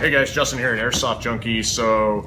Hey guys, Justin here at Airsoftjunkiez. So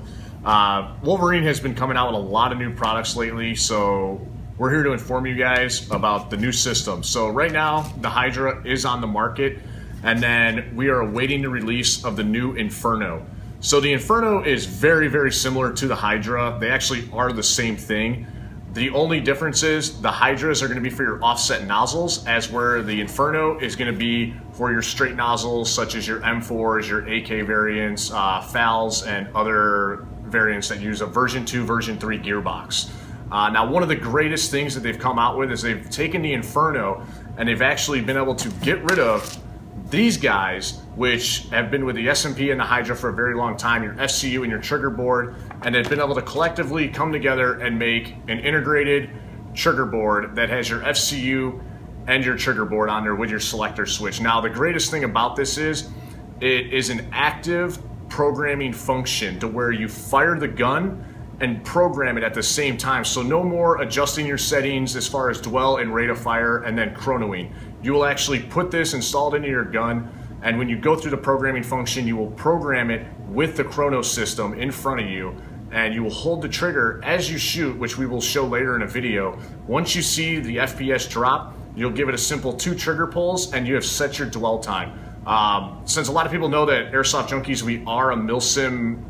Wolverine has been coming out with a lot of new products lately, so we're here to inform you guys about the new system. So right now, the Hydra is on the market, and then we are awaiting the release of the new Inferno. So the Inferno is very, very similar to the Hydra. They actually are the same thing. The only difference is the Hydras are going to be for your offset nozzles, as where the Inferno is going to be for your straight nozzles, such as your M4s, your AK variants, FALs, and other variants that use a version 2, version 3 gearbox. Now, one of the greatest things that they've come out with is they've taken the Inferno and they've actually been able to get rid of these guys, which have been with the SMP and the Hydra for a very long time, your FCU and your trigger board, and they've been able to collectively come together and make an integrated trigger board that has your FCU and your trigger board on there with your selector switch. Now, the greatest thing about this is it is an active programming function to where you fire the gun and program it at the same time. So no more adjusting your settings as far as dwell and rate of fire and then chronoing. You will actually put this installed into your gun, and when you go through the programming function, you will program it with the chrono system in front of you, and you will hold the trigger as you shoot, which we will show later in a video. Once you see the FPS drop, you'll give it a simple 2 trigger pulls and you have set your dwell time. Since a lot of people know that Airsoftjunkiez, we are a milsim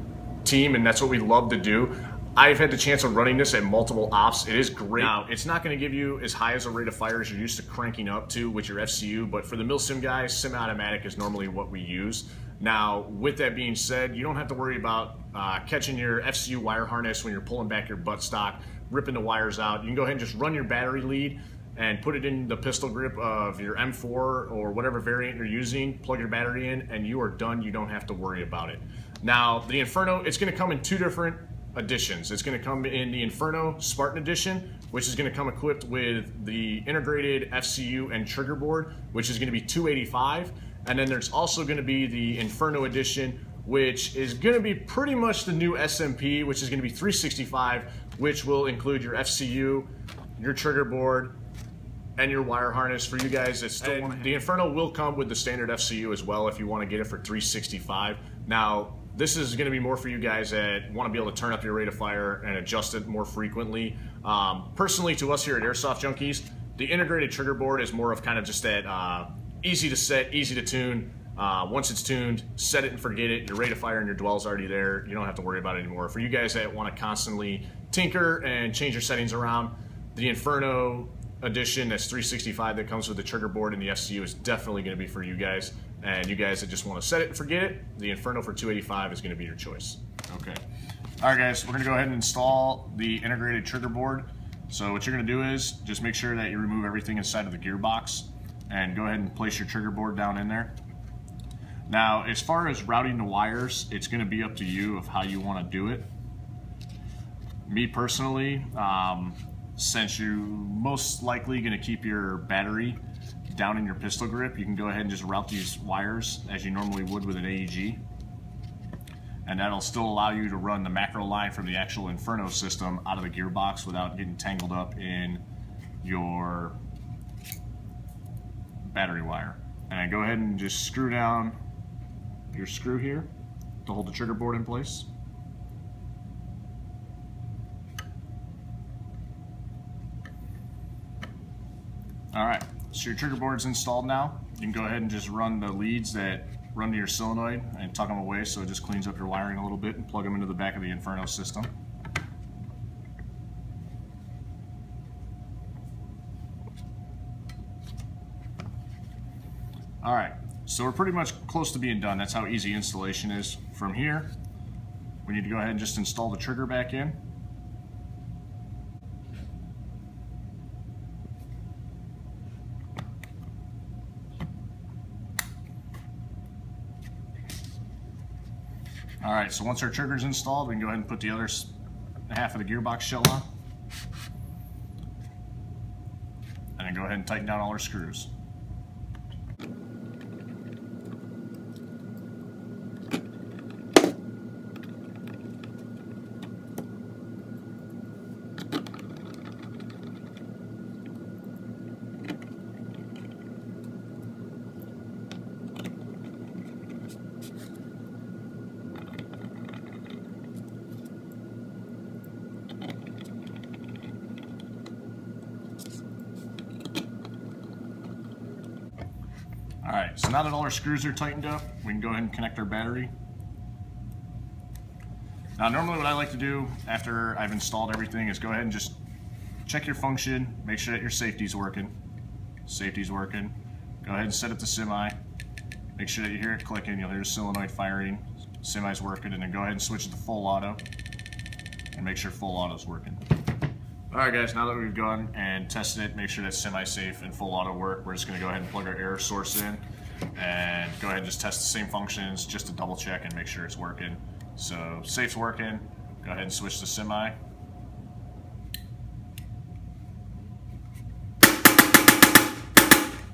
team, and that's what we love to do. I've had the chance of running this at multiple ops. It is great. Now, it's not going to give you as high as a rate of fire as you're used to cranking up to with your FCU, but for the milsim guys, semi-automatic is normally what we use. Now, with that being said, you don't have to worry about catching your FCU wire harness when you're pulling back your buttstock, ripping the wires out. You can go ahead and just run your battery lead and put it in the pistol grip of your M4 or whatever variant you're using, plug your battery in, and you are done. You don't have to worry about it. Now, the Inferno, it's going to come in 2 different editions. It's going to come in the Inferno Spartan edition, which is going to come equipped with the integrated FCU and trigger board, which is going to be $285. And then there's also going to be the Inferno edition, which is going to be pretty much the new SMP, which is going to be $365, which will include your FCU, your trigger board, and your wire harness for you guys that still want to. The Inferno will come with the standard FCU as well if you want to get it for $365. Now, this is going to be more for you guys that want to be able to turn up your rate of fire and adjust it more frequently. Personally, to us here at Airsoftjunkiez, the integrated trigger board is more of kind of just that easy to set, easy to tune. Once it's tuned, set it and forget it. Your rate of fire and your dwell's already there. You don't have to worry about it anymore. For you guys that want to constantly tinker and change your settings around, the Inferno edition that's $365 that comes with the trigger board and the FCU is definitely going to be for you guys. And you guys that just want to set it and forget it, the Inferno for $285 is going to be your choice. Okay. All right, guys, we're going to go ahead and install the integrated trigger board. So what you're going to do is just make sure that you remove everything inside of the gearbox and go ahead and place your trigger board down in there. Now, as far as routing the wires, it's going to be up to you of how you want to do it. Me personally, since you're most likely going to keep your battery down in your pistol grip, you can go ahead and just route these wires as you normally would with an AEG, and that'll still allow you to run the macro line from the actual Inferno system out of the gearbox without getting tangled up in your battery wire. And go ahead and just screw down your screw here to hold the trigger board in place. All right, so your trigger board's installed now. You can go ahead and just run the leads that run to your solenoid and tuck them away so it just cleans up your wiring a little bit, and plug them into the back of the Inferno system. All right, so we're pretty much close to being done. That's how easy installation is. From here, we need to go ahead and just install the trigger back in. All right, so once our trigger's installed, we can go ahead and put the other half of the gearbox shell on. And then go ahead and tighten down all our screws. Alright, so now that all our screws are tightened up, we can go ahead and connect our battery. Now normally what I like to do after I've installed everything is go ahead and just check your function, make sure that your safety's working. Safety's working. Go ahead and set it to semi. Make sure that you hear it clicking, you'll hear the solenoid firing, semi's working, and then go ahead and switch it to full auto and make sure full auto's working. Alright guys, now that we've gone and tested it, make sure that semi-safe and full auto work, we're just going to go ahead and plug our air source in and go ahead and just test the same functions just to double check and make sure it's working. So safe's working, go ahead and switch to semi.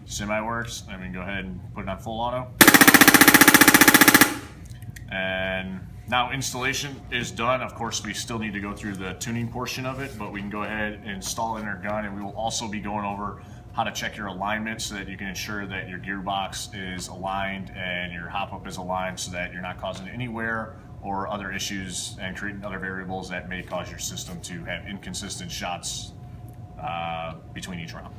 Semi works, and we can go ahead and put it on full auto. And now installation is done. Of course, we still need to go through the tuning portion of it, but we can go ahead and install it in our gun, and we will also be going over how to check your alignment so that you can ensure that your gearbox is aligned and your hop-up is aligned so that you're not causing any wear or other issues and creating other variables that may cause your system to have inconsistent shots between each round.